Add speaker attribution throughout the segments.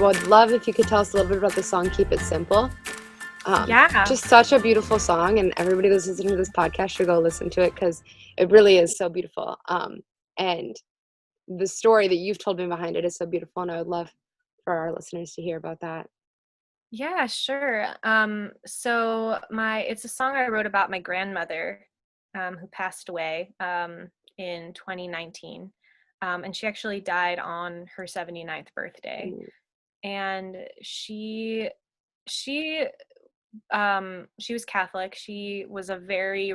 Speaker 1: would love if you could tell us a little bit about the song Keep It Simple.
Speaker 2: Yeah.
Speaker 1: Just such a beautiful song, and everybody that's listening to this podcast should go listen to it because it really is so beautiful. And the story that you've told me behind it is so beautiful, and I would love for our listeners to hear about that.
Speaker 2: Yeah, sure. So it's a song I wrote about my grandmother, who passed away in 2019. And she actually died on her 79th birthday.
Speaker 1: Mm.
Speaker 2: And she was Catholic. She was a very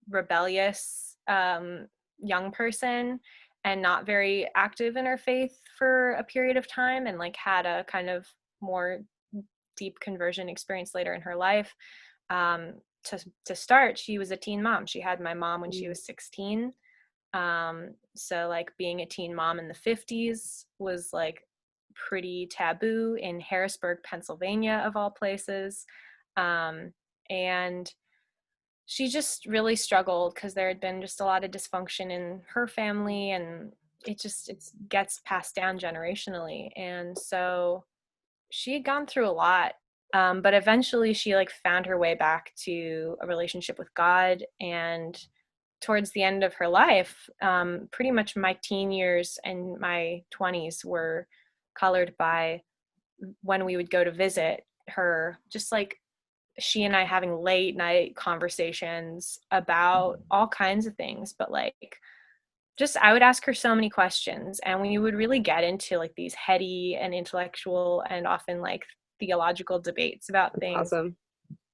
Speaker 2: rebellious young person and not very active in her faith for a period of time, and like had a kind of more deep conversion experience later in her life. To start, she was a teen mom. She had my mom when she was 16. So like being a teen mom in the 50s was like pretty taboo in Harrisburg, Pennsylvania, of all places. And she just really struggled because there had been just a lot of dysfunction in her family, and it gets passed down generationally. And so she had gone through a lot, but eventually she like found her way back to a relationship with God. And towards the end of her life, pretty much my teen years and my 20s were colored by when we would go to visit her, just like she and I having late night conversations about all kinds of things, but like just I would ask her so many questions, and we would really get into like these heady and intellectual and often like theological debates about things.
Speaker 1: Awesome.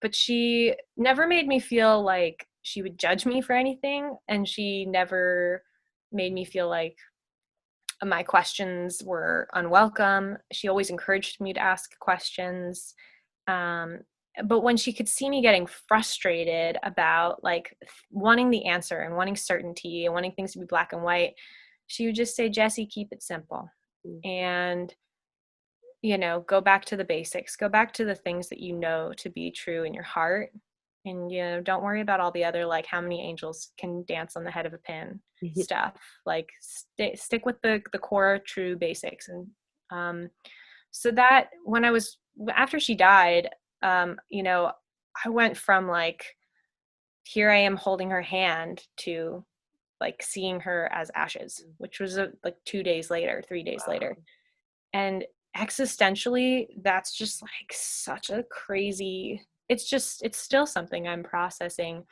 Speaker 2: But she never made me feel like she would judge me for anything, and she never made me feel like my questions were unwelcome. She always encouraged me to ask questions. But when she could see me getting frustrated about like wanting the answer and wanting certainty and wanting things to be black and white, she would just say, Jessie, keep it simple. And, go back to the basics, go back to the things that you know to be true in your heart. And, don't worry about all the other, like how many angels can dance on the head of a pin stuff. Like stick with the core true basics. And so that after she died, I went from like, here I am holding her hand to like seeing her as ashes, which was like 3 days later. And existentially, that's just like such a crazy, it's still something I'm processing.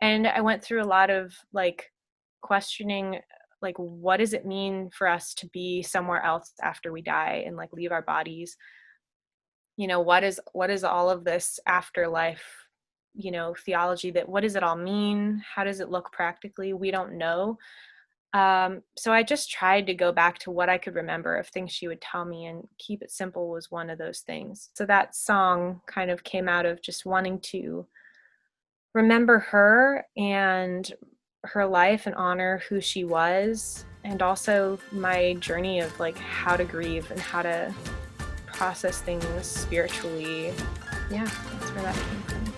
Speaker 2: And I went through a lot of like questioning, like, what does it mean for us to be somewhere else after we die and like leave our bodies? What is all of this afterlife, theology, what does it all mean? How does it look practically? We don't know. So I just tried to go back to what I could remember of things she would tell me, and Keep It Simple was one of those things. So that song kind of came out of just wanting to remember her and her life and honor who she was, and also my journey of like how to grieve and how to process things spiritually. Yeah, that's where that came from.